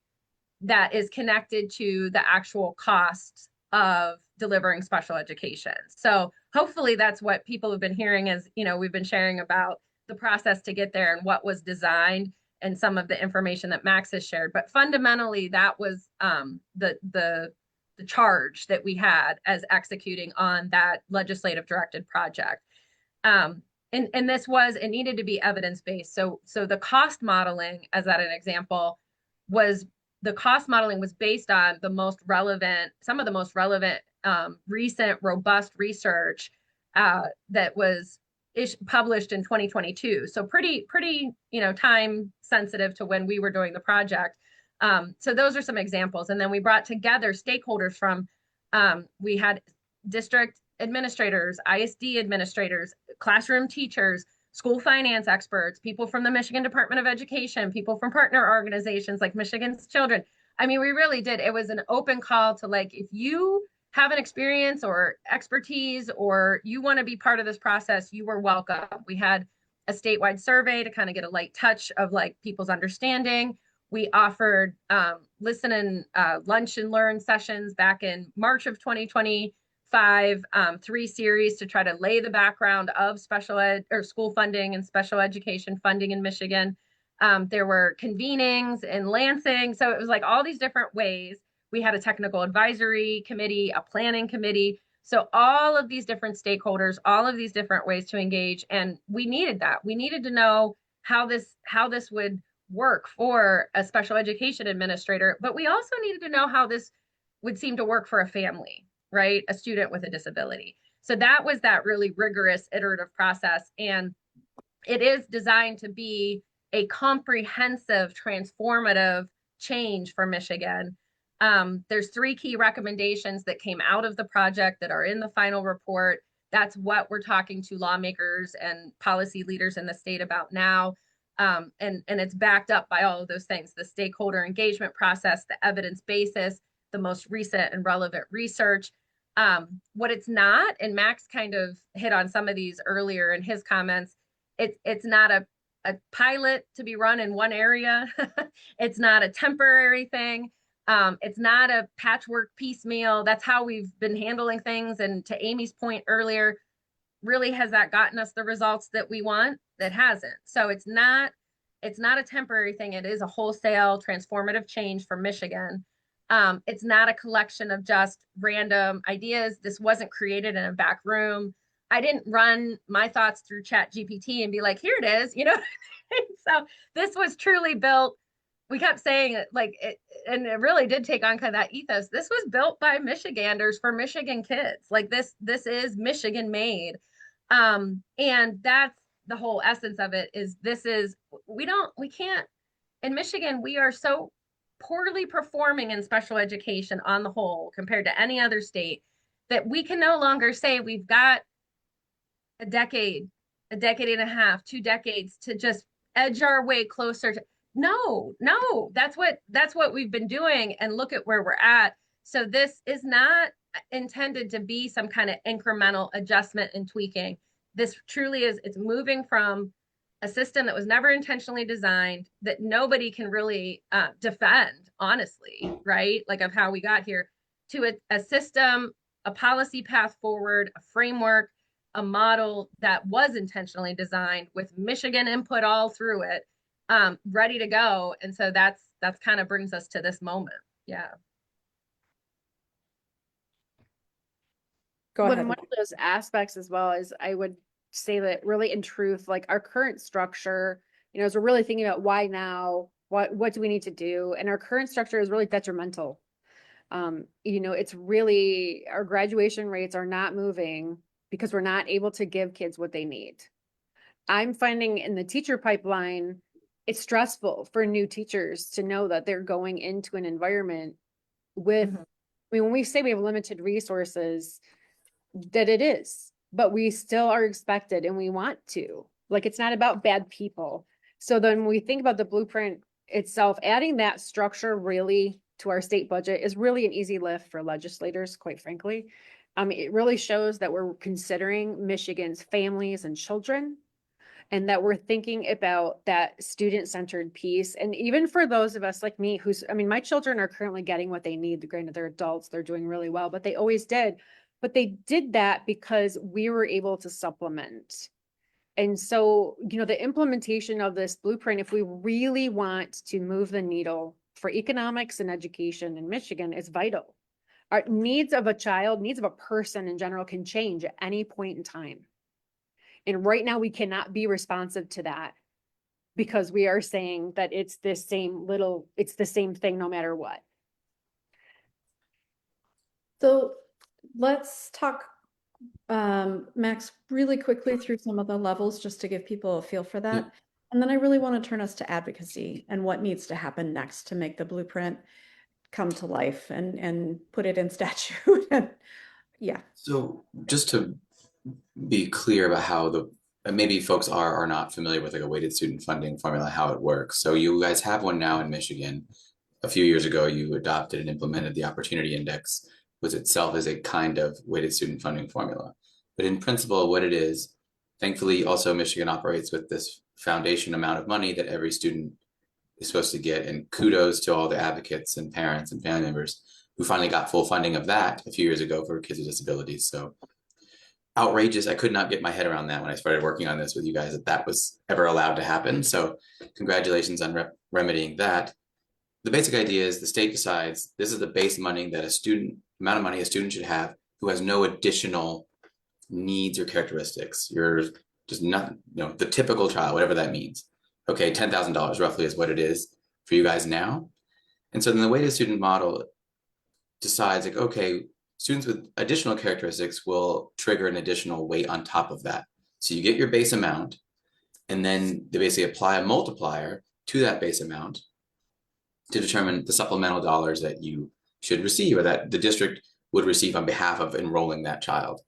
that is connected to the actual costs of delivering special education. So hopefully that's what people have been hearing as, you know, we've been sharing about the process to get there and what was designed and some of the information that Max has shared. But fundamentally, that was the charge that we had as executing on that legislative directed project. And this was, it needed to be evidence-based. So the cost modeling, as an example, was the cost modeling was based on the most relevant, some of the most relevant recent robust research that was published in 2022. So pretty, you know, time sensitive to when we were doing the project. So those are some examples. And then we brought together stakeholders from, we had district administrators, ISD administrators, classroom teachers, school finance experts, people from the Michigan Department of Education, people from partner organizations like Michigan's Children. I mean, we really did. It was an open call to, like, if you have an experience or expertise or you want to be part of this process, you were welcome. We had a statewide survey to kind of get a light touch of like people's understanding. We offered listen and lunch and learn sessions back in March of 2025, 3 series to try to lay the background of special ed or school funding and special education funding in Michigan. There were convenings in Lansing. So it was like all these different ways. We had a technical advisory committee, a planning committee. So all of these different stakeholders, all of these different ways to engage. And we needed that. We needed to know how this would work for a special education administrator, but we also needed to know how this would seem to work for a family, right? A student with a disability. So that was that really rigorous iterative process. And it is designed to be a comprehensive, transformative change for Michigan. There's 3 key recommendations that came out of the project that are in the final report. That's what we're talking to lawmakers and policy leaders in the state about now. And it's backed up by all of those things, the stakeholder engagement process, the evidence basis, the most recent and relevant research. What it's not, and Max kind of hit on some of these earlier in his comments, it's not a pilot to be run in one area. It's not a temporary thing. It's not a patchwork piecemeal. That's how we've been handling things. And to Amy's point earlier, really has that gotten us the results that we want? That hasn't. So it's not a temporary thing. It is a wholesale transformative change for Michigan. It's not a collection of just random ideas. This wasn't created in a back room. I didn't run my thoughts through Chat GPT and be like, here it is, you know? So this was truly built. We kept saying it like it, and it really did take on kind of that ethos. This was built by Michiganders for Michigan kids. Like this is Michigan made. And that's the whole essence of it is we can't, in Michigan, we are so poorly performing in special education on the whole compared to any other state that we can no longer say we've got a decade and a half, 2 decades to just edge our way closer to. No, that's what we've been doing, and look at where we're at. So this is not intended to be some kind of incremental adjustment and tweaking. This truly is, it's moving from a system that was never intentionally designed, that nobody can really defend, honestly, right? Like of how we got here, to a system, a policy path forward, a framework, a model that was intentionally designed with Michigan input all through it, ready to go. And so that's kind of brings us to this moment. Yeah. Go ahead. One of those aspects as well is I would say that really in truth, like our current structure, you know, as we're really thinking about why now, what do we need to do? And our current structure is really detrimental. You know, it's really, our graduation rates are not moving because we're not able to give kids what they need. I'm finding in the teacher pipeline, it's stressful for new teachers to know that they're going into an environment with, I mean, when we say we have limited resources, that it is, but we still are expected and we want to. Like, it's not about bad people. So then when we think about the blueprint itself, adding that structure really to our state budget is really an easy lift for legislators, quite frankly. It really shows that we're considering Michigan's families and children, and that we're thinking about that student-centered piece. And even for those of us like me, I mean, my children are currently getting what they need. Granted, they're adults, they're doing really well, but they always did. But they did that because we were able to supplement. And so, you know, the implementation of this blueprint, if we really want to move the needle for economics and education in Michigan, is vital. Our needs of a child, needs of a person in general, can change at any point in time. And right now we cannot be responsive to that because we are saying that it's the same thing no matter what. So let's talk, Max, really quickly through some of the levels just to give people a feel for that. Yeah. And then I really want to turn us to advocacy and what needs to happen next to make the blueprint come to life and put it in statute. Yeah. So just to be clear about how maybe folks are not familiar with like a weighted student funding formula, how it works. So you guys have one now in Michigan. A few years ago, you adopted and implemented the Opportunity Index, which itself is a kind of weighted student funding formula. But in principle, what it is, thankfully, also Michigan operates with this foundation amount of money that every student is supposed to get. And kudos to all the advocates and parents and family members who finally got full funding of that a few years ago for kids with disabilities. So outrageous. I could not get my head around that when I started working on this with you guys, that was ever allowed to happen. So congratulations on remedying that. The basic idea is the state decides this is the base money that amount of money a student should have who has no additional needs or characteristics. You're just not, you know, the typical child, whatever that means. Okay, $10,000 roughly is what it is for you guys now. And so then the weighted student model decides like, okay, students with additional characteristics will trigger an additional weight on top of that. So you get your base amount, and then they basically apply a multiplier to that base amount to determine the supplemental dollars that you should receive or that the district would receive on behalf of enrolling that child.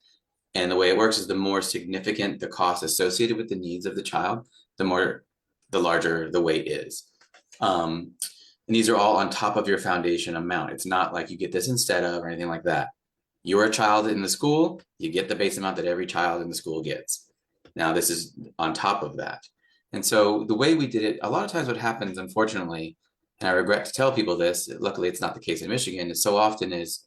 And the way it works is the more significant the cost associated with the needs of the child, the larger the weight is. And these are all on top of your foundation amount. It's not like you get this instead of or anything like that. You're a child in the school, you get the base amount that every child in the school gets. Now this is on top of that. And so the way we did it, a lot of times what happens, unfortunately, and I regret to tell people this, luckily it's not the case in Michigan, is so often is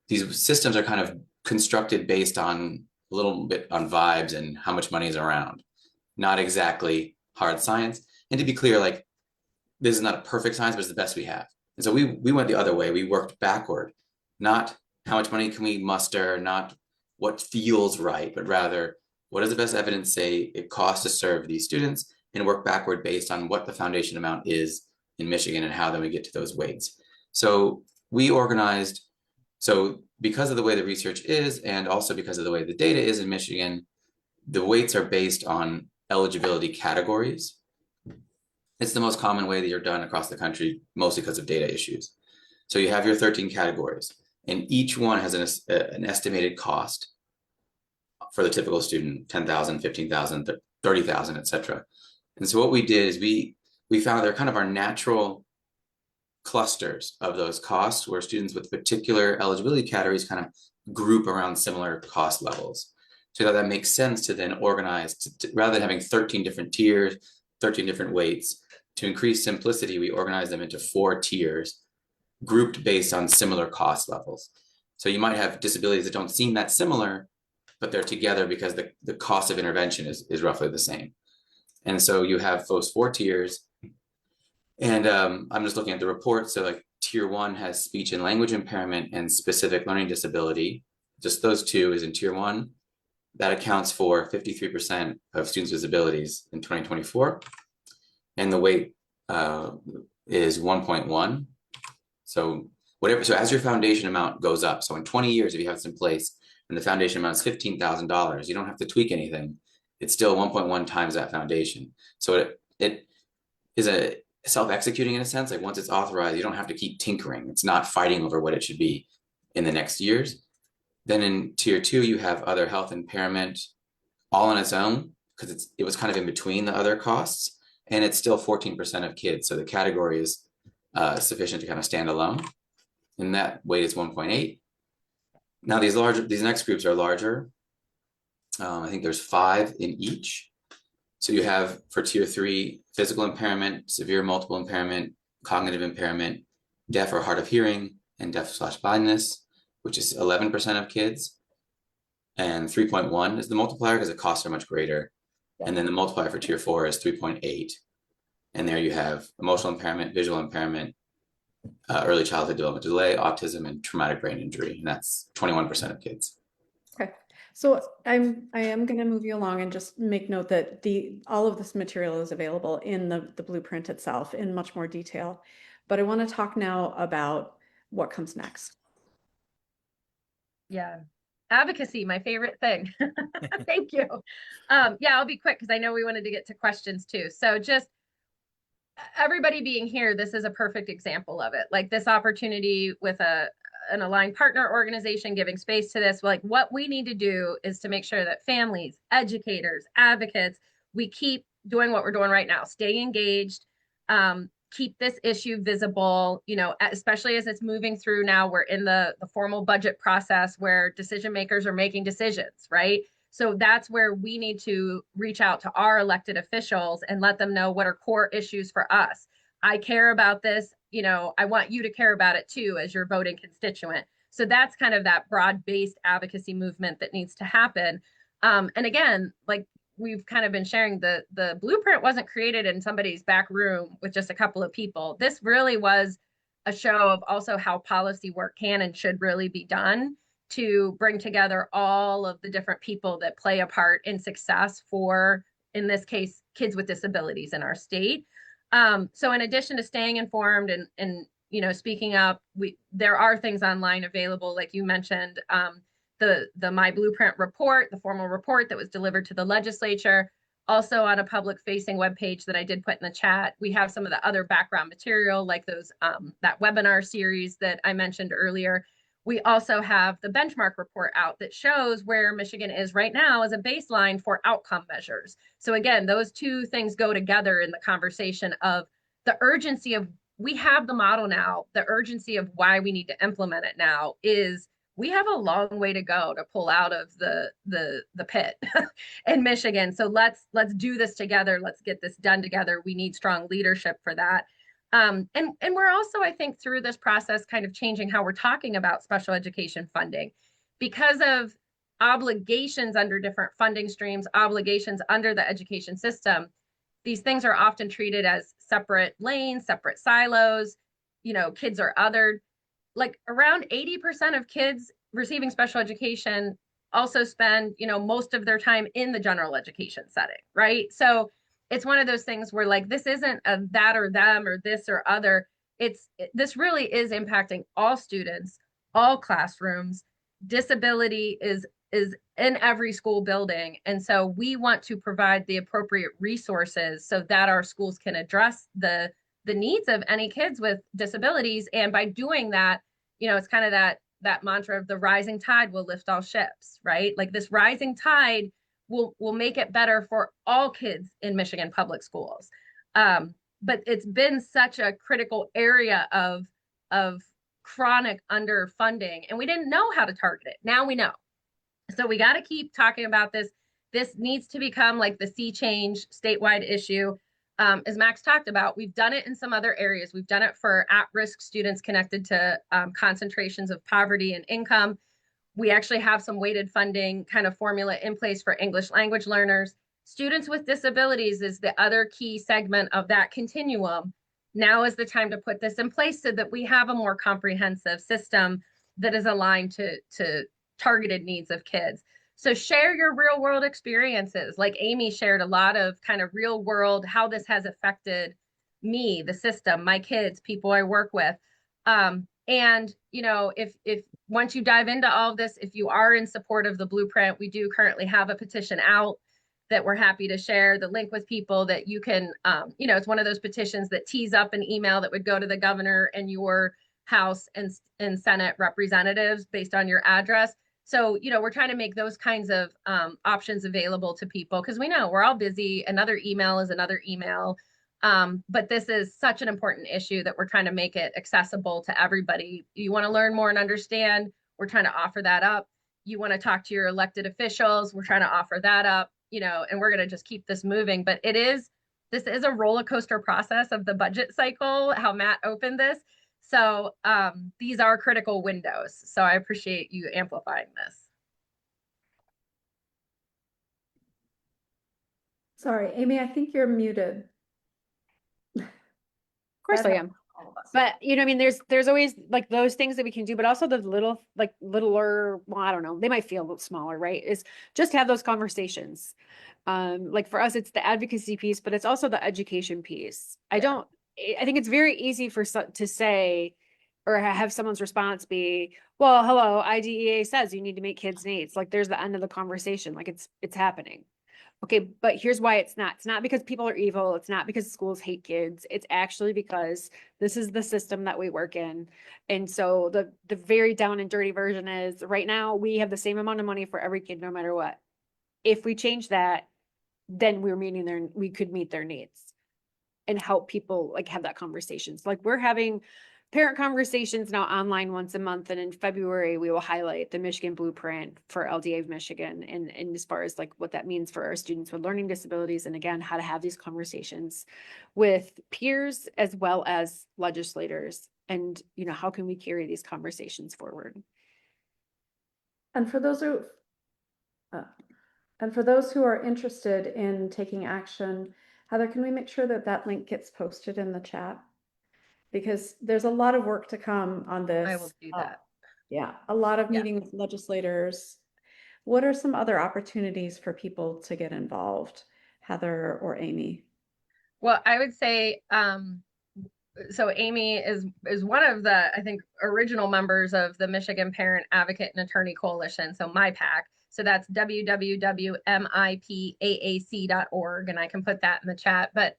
these systems are kind of constructed based on a little bit on vibes and how much money is around, not exactly hard science. And to be clear, like this is not a perfect science, but it's the best we have. And so we went the other way. We worked backward, not how much money can we muster, not what feels right, but rather what does the best evidence say it costs to serve these students, and work backward based on what the foundation amount is in Michigan and how then we get to those weights. So we organized, so because of the way the research is, and also because of the way the data is in Michigan, the weights are based on eligibility categories. It's the most common way that you're done across the country, mostly because of data issues. So you have your 13 categories, and each one has an estimated cost for the typical student, 10,000, 15,000, 30,000, et cetera. And so what we did is we found they're kind of our natural clusters of those costs where students with particular eligibility categories kind of group around similar cost levels. So that makes sense to then organize, rather than having 13 different tiers, 13 different weights. To increase simplicity, we organize them into 4 tiers, grouped based on similar cost levels. So you might have disabilities that don't seem that similar, but they're together because the cost of intervention is roughly the same. And so you have those 4 tiers. And I'm just looking at the report. So like tier 1 has speech and language impairment and specific learning disability. Just those 2 is in tier 1. That accounts for 53% of students with disabilities in 2024. And the weight is 1.1. So as your foundation amount goes up, so in 20 years, if you have this in place and the foundation amount is $15,000, you don't have to tweak anything. It's still 1.1 times that foundation. So it is a self-executing in a sense. Like once it's authorized, you don't have to keep tinkering. It's not fighting over what it should be in the next years. Then in tier 2, you have other health impairment all on its own, because it was kind of in between the other costs, and it's still 14% of kids. So the category is sufficient to kind of stand alone. And that weight is 1.8. Now these next groups are larger. I think there's 5 in each. So you have for tier 3, physical impairment, severe multiple impairment, cognitive impairment, deaf or hard of hearing, and deaf/blindness, which is 11% of kids. And 3.1 is the multiplier because the costs are much greater. And then the multiplier for tier 4 is 3.8. And there you have emotional impairment, visual impairment, early childhood development delay, autism, and traumatic brain injury. And that's 21% of kids. Okay. So I am going to move you along and just make note that all of this material is available in the blueprint itself in much more detail. But I want to talk now about what comes next. Yeah. Advocacy, my favorite thing. Thank you. Yeah, I'll be quick because I know we wanted to get to questions too. So just everybody being here, this is a perfect example of it. Like this opportunity with an aligned partner organization giving space to this. Like what we need to do is to make sure that families, educators, advocates, we keep doing what we're doing right now, stay engaged, keep this issue visible, you know, especially as it's moving through now. We're in the formal budget process where decision makers are making decisions, right? So that's where we need to reach out to our elected officials and let them know what are core issues for us. I care about this, you know, I want you to care about it too as your voting constituent. So that's kind of that broad-based advocacy movement that needs to happen. And again, like we've kind of been sharing, the blueprint wasn't created in somebody's back room with just a couple of people. This really was a show of also how policy work can and should really be done to bring together all of the different people that play a part in success for, in this case, kids with disabilities in our state. So in addition to staying informed and you know, speaking up, there are things online available, like you mentioned, the My Blueprint report, the formal report that was delivered to the legislature, also on a public facing webpage that I did put in the chat. We have some of the other background material, like those that webinar series that I mentioned earlier. We also have the benchmark report out that shows where Michigan is right now as a baseline for outcome measures. So again, those two things go together in the conversation of the urgency of, we have the model now, the urgency of why we need to implement it now is we have a long way to go to pull out of the pit in Michigan. So let's do this together. Let's get this done together. We need strong leadership for that. And we're also, I think, through this process kind of changing how we're talking about special education funding because of obligations under different funding streams, obligations under the education system. These things are often treated as separate lanes, separate silos, you know, kids are othered. Like around 80% of kids receiving special education also spend, you know, most of their time in the general education setting, right? So it's one of those things where like, this isn't a that or them or this or other. This really is impacting all students, all classrooms. Disability is in every school building. And so we want to provide the appropriate resources so that our schools can address the needs of any kids with disabilities. And by doing that, you know, it's kind of that mantra of the rising tide will lift all ships, right? Like this rising tide will make it better for all kids in Michigan public schools. But it's been such a critical area of chronic underfunding, and we didn't know how to target it. Now we know. So we got to keep talking about this. This needs to become like the sea change statewide issue. As Max talked about, we've done it in some other areas. We've done it for at-risk students connected to concentrations of poverty and income. We actually have some weighted funding kind of formula in place for English language learners. Students with disabilities is the other key segment of that continuum. Now is the time to put this in place so that we have a more comprehensive system that is aligned to targeted needs of kids. So share your real world experiences. Like Amy shared a lot of kind of real world, how this has affected me, the system, my kids, people I work with. And you know, if once you dive into all of this, if you are in support of the blueprint, we do currently have a petition out that we're happy to share the link with people that you can, you know, it's one of those petitions that tees up an email that would go to the governor and your House and Senate representatives based on your address. So, you know, we're trying to make those kinds of options available to people because we know we're all busy. Another email is another email. But this is such an important issue that we're trying to make it accessible to everybody. You want to learn more and understand, we're trying to offer that up. You want to talk to your elected officials, we're trying to offer that up, you know, and we're going to just keep this moving. But this is a roller coaster process of the budget cycle, how Matt opened this. So these are critical windows. So I appreciate you amplifying this. Sorry, Amy, I think you're muted. Of course I am. But you know, I mean, there's always like those things that we can do, but also the little, like littler, well, I don't know, they might feel a little smaller, right? Is just have those conversations. Like for us, it's the advocacy piece, but it's also the education piece. I think it's very easy to say, or have someone's response be, well, hello, IDEA says you need to make kids' needs. Like there's the end of the conversation. Like it's happening. Okay, but here's why it's not. It's not because people are evil. It's not because schools hate kids. It's actually because this is the system that we work in. And so the very down and dirty version is right now we have the same amount of money for every kid, no matter what. If we change that, then we could meet their needs and help people like have that conversations. Like we're having parent conversations now online once a month. And in February, we will highlight the Michigan Blueprint for LDA of Michigan. And as far as like what that means for our students with learning disabilities. And again, how to have these conversations with peers as well as legislators. And, you know, how can we carry these conversations forward? And for those who are interested in taking action, Heather, can we make sure that that link gets posted in the chat? Because there's a lot of work to come on this. I will do that. Yeah, a lot of meeting with legislators. What are some other opportunities for people to get involved, Heather or Amy? Well, I would say, so Amy is one of the, I think, original members of the Michigan Parent Advocate and Attorney Coalition, so MyPAC. So that's www.mipaac.org, and I can put that in the chat. But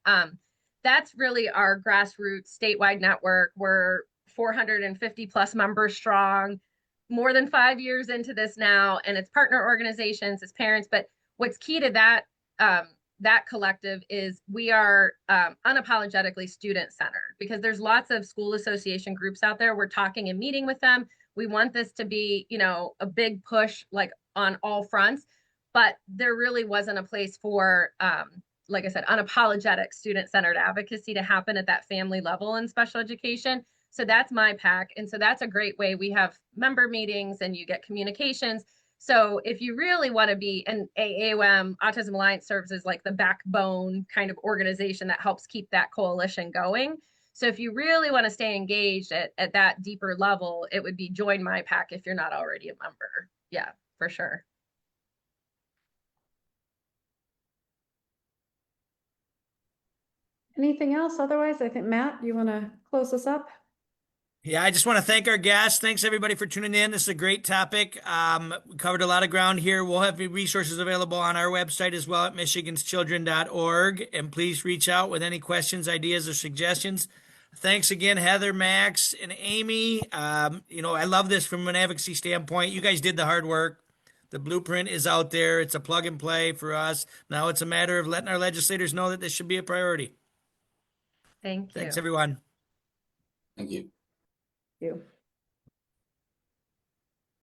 that's really our grassroots statewide network. We're 450 plus members strong, more than 5 years into this now, and it's partner organizations, it's parents. But what's key to that that collective is we are unapologetically student-centered because there's lots of school association groups out there. We're talking and meeting with them. We want this to be, you know, a big push like on all fronts, but there really wasn't a place for like I said, unapologetic student-centered advocacy to happen at that family level in special education. So that's MyPAC. And so that's a great way. We have member meetings and you get communications. So if you really want to be, and AAOM, Autism Alliance serves as like the backbone kind of organization that helps keep that coalition going. So if you really want to stay engaged at that deeper level, it would be join MyPAC if you're not already a member. Yeah, for sure. Anything else? Otherwise, I think, Matt, you want to close us up? Yeah, I just want to thank our guests. Thanks everybody for tuning in. This is a great topic. We covered a lot of ground here. We'll have resources available on our website as well at michiganschildren.org. And please reach out with any questions, ideas, or suggestions. Thanks again, Heather, Max, and Amy. You know, I love this from an advocacy standpoint. You guys did the hard work. The blueprint is out there. It's a plug and play for us. Now it's a matter of letting our legislators know that this should be a priority. Thank you. Thanks, everyone. Thank you. You.